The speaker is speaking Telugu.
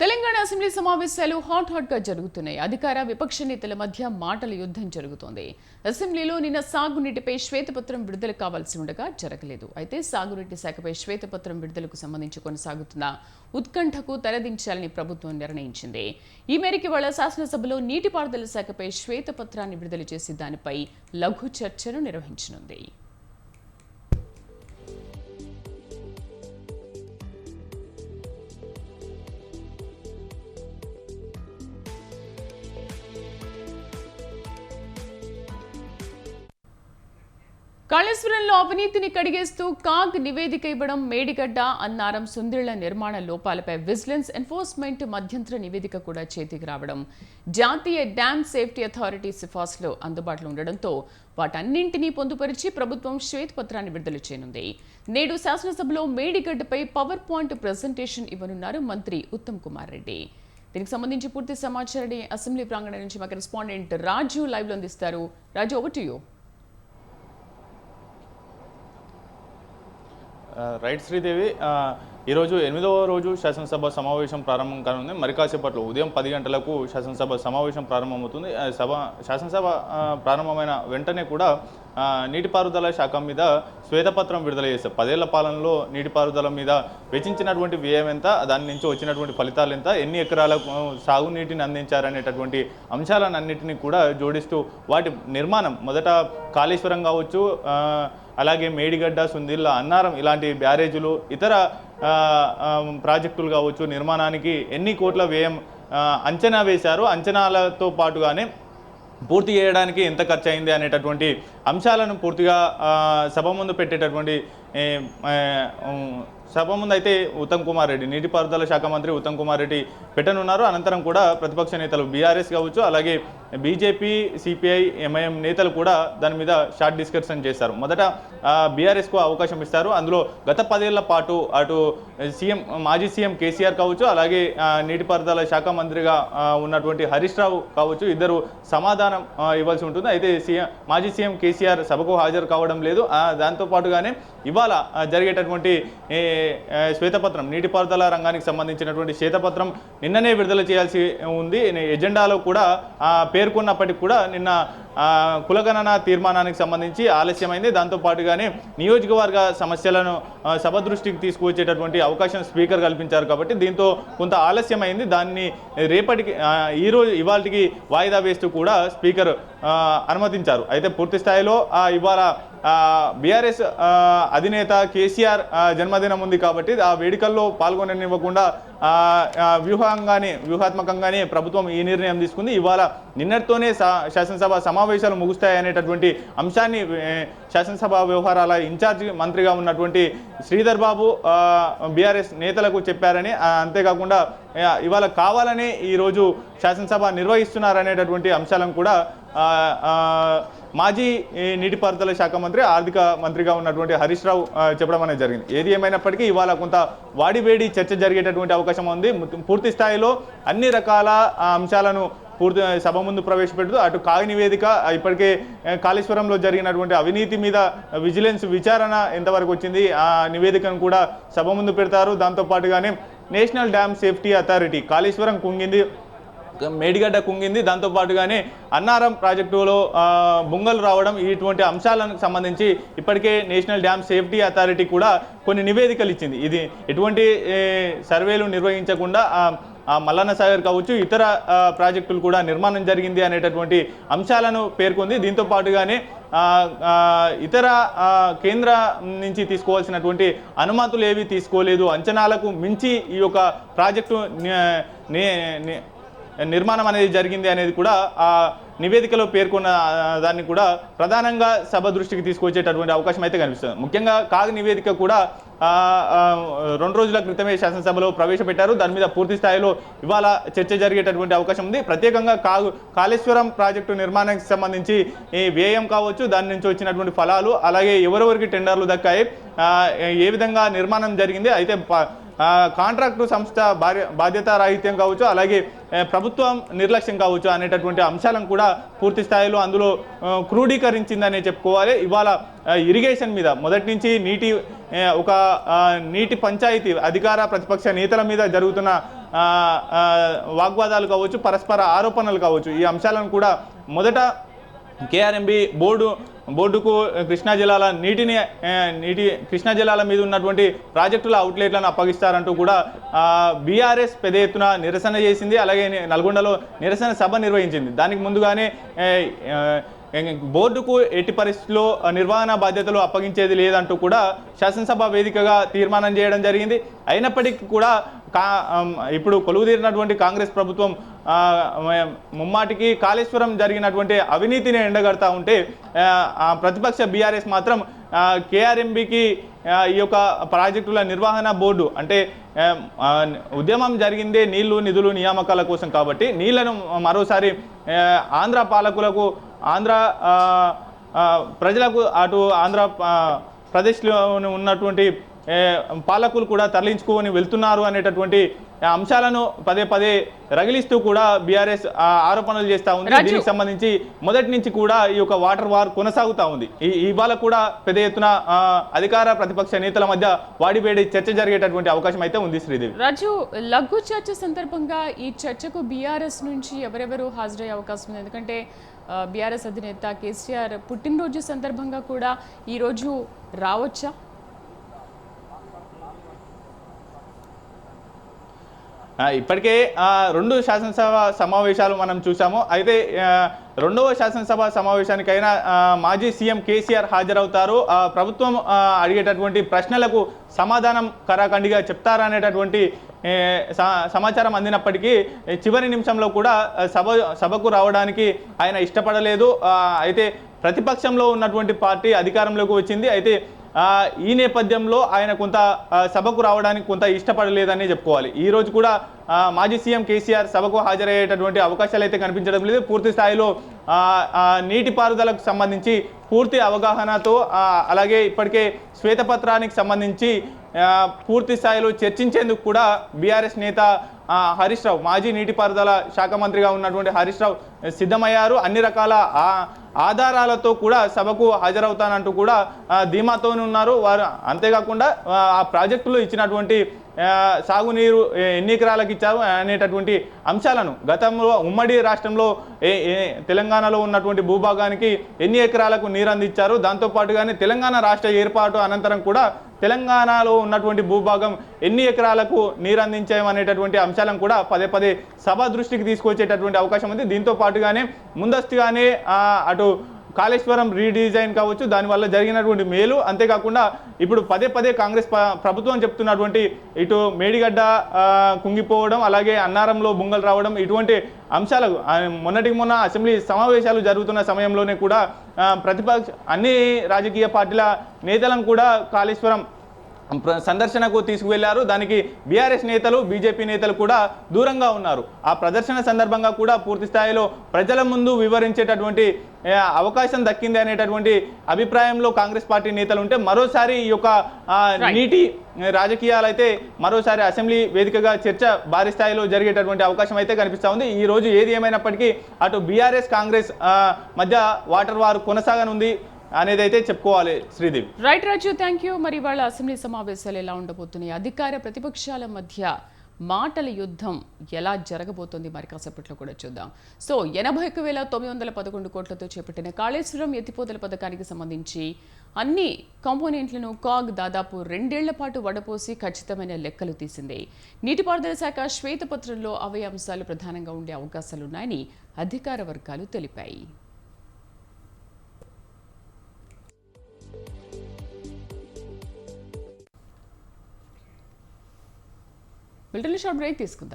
తెలంగాణ అసెంబ్లీ సమావేశాలు హాట్గా జరుగుతున్నాయి. అధికార విపక్ష నేతల మధ్య మాటల యుద్ధం జరుగుతోంది. అసెంబ్లీలో నిన్న సాగునీటిపై శ్వేతపత్రం విడుదల కావాల్సి ఉండగా జరగలేదు. అయితే సాగునీటి శాఖపై శ్వేతపత్రం విడుదలకు సంబంధించి కొనసాగుతున్న ఉత్కంఠకు తెరదించాలని ప్రభుత్వం నిర్ణయించింది. ఈ మేరకు వాళ్ళ శాసనసభలో నీటిపారుదల శాఖపై శ్వేతపత్రాన్ని విడుదల చేసి దానిపై లఘు చర్చను నిర్వహించనుంది. కాళేశ్వరంలో అవినీతిని కడిగేస్తూ కాగ్ నివేదిక ఇవ్వడం, మేడిగడ్డ, అన్నారం, సుందిళ్ల నిర్మాణ లోపాలపై విజిలెన్స్ ఎన్ఫోర్స్మెంట్ మధ్యంతర నివేదిక కూడా చేతికి రావడం, జాతీయ డ్యామ్ సేఫ్టీ అథారిటీ సిఫార్సులు అందుబాటులో ఉండడంతో వాటన్నింటినీ పొందుపరిచి ప్రభుత్వం శ్వేతపత్రాన్ని విడుదల చేయనుంది. నేడు శాసనసభలో మేడిగడ్డపై పవర్ పాయింట్ ప్రెజెంటేషన్ ఇవ్వనున్నారు మంత్రి ఉత్తమ్ కుమార్ రెడ్డి. దీనికి సంబంధించి పూర్తి సమాచారాన్ని అసెంబ్లీ ప్రాంగణం నుంచి మా కరెస్పాండెంట్ రాజు లైవ్లో అందిస్తారు. Raju, over to you. Right Sridevi, ఈరోజు 8వ రోజు శాసనసభ సమావేశం ప్రారంభం కానుంది. మరి కాసేపట్లో ఉదయం 10 గంటలకు శాసనసభ సమావేశం ప్రారంభమవుతుంది. శాసనసభ ప్రారంభమైన వెంటనే కూడా నీటిపారుదల శాఖ మీద శ్వేతపత్రం విడుదల చేస్తారు. 10 ఏళ్ల పాలనలో నీటిపారుదల మీద వెచ్చించినటువంటి వ్యయం ఎంత, దాని నుంచి వచ్చినటువంటి ఫలితాలు ఎంత, ఎన్ని ఎకరాలకు సాగునీటిని అందించారనేటటువంటి అంశాలన్నింటినీ కూడా జోడిస్తూ వాటి నిర్మాణం, మొదట కాళేశ్వరం కావచ్చు, అలాగే మేడిగడ్డ, సుందిళ్ల, అన్నారం ఇలాంటి బ్యారేజీలు, ఇతర ప్రాజెక్టులు కావచ్చు, నిర్మాణానికి ఎన్ని కోట్ల వ్యయం అంచనా వేశారు, అంచనాలతో పాటుగానే పూర్తి చేయడానికి ఎంత ఖర్చు అయింది అనేటటువంటి అంశాలను పూర్తిగా సభ ముందు పెట్టేటటువంటి సభ ముందు అయితే ఉత్తమ్ కుమార్ రెడ్డి, నీటిపారుదల శాఖ మంత్రి ఉత్తమ్ కుమార్ రెడ్డి పెట్టనున్నారు. అనంతరం కూడా ప్రతిపక్ష నేతలు బీఆర్ఎస్ కావచ్చు, అలాగే బీజేపీ, సిపిఐ, ఎంఐఎం నేతలు కూడా దాని మీద షార్ట్ డిస్కషన్ చేస్తారు. మొదట బీఆర్ఎస్కు అవకాశం ఇస్తారు. అందులో గత 10 ఏళ్ల పాటు అటు మాజీ సీఎం కేసీఆర్ కావచ్చు, అలాగే నీటిపారుదల శాఖ మంత్రిగా ఉన్నటువంటి హరీష్ రావు కావచ్చు, ఇద్దరు సమాధానం ఇవ్వాల్సి ఉంటుంది. అయితే మాజీ సీఎం కేసీఆర్ సభకు హాజరు కావడం లేదు. దాంతోపాటుగానే ఇవాళ జరిగేటటువంటి శ్వేతపత్రం, నీటిపారుదల రంగానికి సంబంధించినటువంటి శ్వేతపత్రం నిన్ననే విడుదల చేయాల్సి ఉంది. ఎజెండాలో కూడా పేర్కొన్నప్పటికీ కూడా నిన్న కులగణన తీర్మానానికి సంబంధించి ఆలస్యమైంది. దాంతోపాటుగానే నియోజకవర్గ సమస్యలను సభ దృష్టికి తీసుకువచ్చేటటువంటి అవకాశం స్పీకర్ కల్పించారు. కాబట్టి దీంతో కొంత ఆలస్యమైంది. దాన్ని రేపటికి ఇవాళకి వాయిదా వేస్తూ కూడా స్పీకర్ అనుమతించారు. అయితే పూర్తి స్థాయిలో ఇవాళ బీఆర్ఎస్ అధినేత కేసీఆర్ జన్మదినం ఉంది కాబట్టి ఆ వేడుకల్లో పాల్గొననివ్వకుండా వ్యూహాత్మకంగానే ప్రభుత్వం ఈ నిర్ణయం తీసుకుంది. ఇవాళ నిన్నటితోనే శాసనసభ సమావేశాలు ముగుస్తాయనేటటువంటి అంశాన్ని శాసనసభ వ్యవహారాల ఇన్ఛార్జి మంత్రిగా ఉన్నటువంటి శ్రీధర్ బాబు బీఆర్ఎస్ నేతలకు చెప్పారని, అంతేకాకుండా ఇవాళ కావాలని ఈరోజు శాసనసభ నిర్వహిస్తున్నారనేటటువంటి అంశాలను కూడా మాజీ నీటిపారుదల శాఖ మంత్రి, ఆర్థిక మంత్రిగా ఉన్నటువంటి హరీష్ రావు చెప్పడం అనేది జరిగింది. ఏది ఏమైనప్పటికీ ఇవాళ కొంత వాడివేడి చర్చ జరిగేటటువంటి అవకాశం ఉంది. పూర్తి స్థాయిలో అన్ని రకాల అంశాలను పూర్తి సభ ముందు ప్రవేశపెడుతూ అటు కాగ్ నివేదిక, ఇప్పటికే కాళేశ్వరంలో జరిగినటువంటి అవినీతి మీద విజిలెన్స్ విచారణ ఎంతవరకు వచ్చింది, ఆ నివేదికను కూడా సభ ముందు పెడతారు. దాంతోపాటుగానే national dam safety authority, Kaleshwaram కుంగింది, మేడిగడ్డ కుంగింది, దాంతోపాటుగానే అన్నారం ప్రాజెక్టులో బొంగలు రావడం, ఇటువంటి అంశాలకు సంబంధించి ఇప్పటికే నేషనల్ డ్యామ్ సేఫ్టీ అథారిటీ కూడా కొన్ని నివేదికలు ఇచ్చింది. ఇది ఎటువంటి సర్వేలు నిర్వహించకుండా మల్లన్న సాగర్ కావచ్చు, ఇతర ప్రాజెక్టులు కూడా నిర్మాణం జరిగింది అనేటటువంటి అంశాలను పేర్కొంది. దీంతో పాటుగానే ఇతర కేంద్ర నుంచి తీసుకోవాల్సినటువంటి అనుమతులు ఏవి తీసుకోలేదు, అంచనాలకు మించి ఈ యొక్క ప్రాజెక్టు నిర్మాణం అనేది జరిగింది అనేది కూడా ఆ నివేదికలో పేర్కొన్న దాన్ని కూడా ప్రధానంగా సభ దృష్టికి తీసుకొచ్చేటటువంటి అవకాశం అయితే కనిపిస్తుంది. ముఖ్యంగా కాగ్ నివేదిక కూడా 2 రోజుల క్రితమే శాసనసభలో ప్రవేశపెట్టారు. దాని మీద పూర్తి స్థాయిలో ఇవాళ చర్చ జరిగేటటువంటి అవకాశం ఉంది. ప్రత్యేకంగా కాళేశ్వరం ప్రాజెక్టు నిర్మాణానికి సంబంధించి ఈ వ్యయం కావచ్చు, దాని నుంచి వచ్చినటువంటి ఫలాలు, అలాగే ఎవరెవరికి టెండర్లు దక్కాయి, ఏ విధంగా నిర్మాణం జరిగింది, అయితే కాంట్రాక్టు సంస్థ బాధ్యతారాహిత్యం కావచ్చు, అలాగే ప్రభుత్వం నిర్లక్ష్యం కావచ్చు అనేటటువంటి అంశాలను కూడా పూర్తి స్థాయిలో అందులో క్రోడీకరించిందనే చెప్పుకోవాలి. ఇవాళ ఇరిగేషన్ మీద మొదటి నుంచి నీటి పంచాయతీ అధికార ప్రతిపక్ష నేతల మీద జరుగుతున్న ఆ, ఆ, వాగ్వాదాలు కావచ్చు, పరస్పర ఆరోపణలు కావచ్చు, ఈ అంశాలను కూడా మొదట కేఆర్ఎంబి బోర్డుకు కృష్ణా జిల్లాల కృష్ణా జిల్లాల మీద ఉన్నటువంటి ప్రాజెక్టుల అవుట్లెట్లను అప్పగిస్తారంటూ కూడా బీఆర్ఎస్ పెద్ద ఎత్తున నిరసన చేసింది. అలాగే నల్గొండలో నిరసన సభ నిర్వహించింది. దానికి ముందుగానే బోర్డుకు ఎట్టి పరిస్థితుల్లో నిర్వహణ బాధ్యతలు అప్పగించేది లేదంటూ కూడా శాసనసభ వేదికగా తీర్మానం చేయడం జరిగింది. అయినప్పటికీ కూడా ఇప్పుడు కొలువుదీరినటువంటి కాంగ్రెస్ ప్రభుత్వం ముమ్మాటికి కాళేశ్వరం జరిగినటువంటి అవినీతిని ఎండగడతా ఉంటే ప్రతిపక్ష బీఆర్ఎస్ మాత్రం కేఆర్ఎంబికి ఈ యొక్క ప్రాజెక్టుల నిర్వహణ బోర్డు అంటే ఉద్యమం జరిగిందే నీళ్లు నిధులు నియామకాల కోసం కాబట్టి నీళ్లను మరోసారి ఆంధ్ర పాలకులకు ఆంధ్ర ప్రజలకు అటు ఆంధ్ర ప్రదేశ్లో ఉన్నటువంటి పాలకులు కూడా తరలించుకొని వెళ్తున్నారు అనేటటువంటి అంశాలను పదే పదే రగిలిస్తూ కూడా బీఆర్ఎస్ ఆరోపణలు చేస్తూ ఉంది. దీనికి సంబంధించి మొదటి నుంచి కూడా ఈ యొక్క వాటర్ వార్ కొనసాగుతూ ఉంది. ఇవాళ కూడా పెద్ద ఎత్తున అధికార ప్రతిపక్ష నేతల మధ్య వాడివేడి చర్చ జరిగేటటువంటి అవకాశం అయితే ఉంది. శ్రీదేవి, రాజు, లఘు చర్చ సందర్భంగా ఈ చర్చకు బీఆర్ఎస్ నుంచి ఎవరెవరు హాజరయ్యే అవకాశం ఉంది? ఎందుకంటే బీఆర్ఎస్ అధినేత కేసీఆర్ పుట్టినరోజు సందర్భంగా కూడా ఈరోజు రావచ్చా? ఇప్పటికే 2 శాసనసభ సమావేశాలు మనం చూసాము. అయితే రెండవ శాసనసభ సమావేశానికైనా మాజీ సీఎం కేసీఆర్ హాజరవుతారు. ప్రభుత్వం అడిగేటటువంటి ప్రశ్నలకు సమాధానం కరాఖండిగా చెప్తారనేటటువంటి సమాచారం అందినప్పటికీ చివరి నిమిషంలో కూడా సభకు రావడానికి ఆయన ఇష్టపడలేదు. అయితే ప్రతిపక్షంలో ఉన్నటువంటి పార్టీ అధికారంలోకి వచ్చింది. అయితే ఈ నేపథ్యంలో ఆయన కొంత సభకు రావడానికి కొంత ఇష్టపడలేదని చెప్పుకోవాలి. ఈరోజు కూడా మాజీ సీఎం కేసీఆర్ సభకు హాజరయ్యేటటువంటి అవకాశాలు అయితే కనిపించడం లేదు. పూర్తి స్థాయిలో నీటిపారుదలకు సంబంధించి పూర్తి అవగాహనతో అలాగే ఇప్పటికే శ్వేతపత్రానికి సంబంధించి పూర్తి స్థాయిలో చర్చించేందుకు కూడా బీఆర్ఎస్ నేత హరీష్ రావు, మాజీ నీటిపారుదల శాఖ మంత్రిగా ఉన్నటువంటి హరీష్ రావు సిద్ధమయ్యారు. అన్ని రకాల ఆధారాలతో కూడా సభకు హాజరవుతానంటూ కూడా ధీమాతోనే ఉన్నారు వారు. అంతేకాకుండా ఆ ప్రాజెక్టులో ఇచ్చినటువంటి సాగునీరు ఎన్ని ఎకరాలకు ఇచ్చారు అనేటటువంటి అంశాలను గతంలో ఉమ్మడి రాష్ట్రంలో తెలంగాణలో ఉన్నటువంటి భూభాగానికి ఎన్ని ఎకరాలకు నీరు అందించారు, దాంతోపాటుగానే తెలంగాణ రాష్ట్ర ఏర్పాటు అనంతరం కూడా తెలంగాణలో ఉన్నటువంటి భూభాగం ఎన్ని ఎకరాలకు నీరు అందించామనేటటువంటి అంశాలను కూడా పదే పదే సభ దృష్టికి తీసుకొచ్చేటటువంటి అవకాశం ఉంది. దీంతో పాటుగానే ముందస్తుగానే అటు కాళేశ్వరం రీడిజైన్ కావచ్చు, దానివల్ల జరిగినటువంటి మేలు, అంతేకాకుండా ఇప్పుడు పదే పదే కాంగ్రెస్ ప్రభుత్వం చెప్తున్నటువంటి ఇటు మేడిగడ్డ కుంగిపోవడం, అలాగే అన్నారంలో బుంగలు రావడం, ఇటువంటి అంశాలకు మొన్నటికి మొన్న అసెంబ్లీ సమావేశాలు జరుగుతున్న సమయంలోనే కూడా ప్రతిపక్ష అన్ని రాజకీయ పార్టీల నేతలను కూడా కాళేశ్వరం సందర్శనకు తీసుకువెళ్లారు. దానికి బీఆర్ఎస్ నేతలు, బీజేపీ నేతలు కూడా దూరంగా ఉన్నారు. ఆ ప్రదర్శన సందర్భంగా కూడా పూర్తి స్థాయిలో ప్రజల ముందు వివరించేటటువంటి అవకాశం దక్కింది అనేటటువంటి అభిప్రాయంలో కాంగ్రెస్ పార్టీ నేతలు ఉంటే, మరోసారి ఈ యొక్క నీటి రాజకీయాలైతే మరోసారి అసెంబ్లీ వేదికగా చర్చ భారీ స్థాయిలో జరిగేటటువంటి అవకాశం అయితే కనిపిస్తూ ఉంది. ఈ రోజు ఏది ఏమైనప్పటికీ అటు బీఆర్ఎస్ కాంగ్రెస్ మధ్య వాటర్ వార్ కొనసాగనుంది అనేది అయితే చెప్పుకోవాలి. Sridevi, right Raju, thank you. మరి వాళ్ళ అసెంబ్లీ సమావేశాలు ఎలా ఉండబోతున్నాయి, అధికార ప్రతిపక్షాల మధ్య మాటల యుద్ధం ఎలా జరగబోతోంది మరి కాసేపట్లో కూడా చూద్దాం. సో 81,911 కోట్లతో చేపట్టిన కాళేశ్వరం ఎత్తిపోతల పథకానికి సంబంధించి అన్ని కాంపోనెంట్లను కాగ్ దాదాపు 2 ఏళ్ల పాటు వడపోసి ఖచ్చితమైన లెక్కలు తీసింది. నీటిపారుదల శాఖ శ్వేతపత్రంలో అవే అంశాలు ప్రధానంగా ఉండే అవకాశాలున్నాయని అధికార వర్గాలు తెలిపాయి. బిల్టన్లో షార్ట్ బ్రేక్ తీసుకుందాం.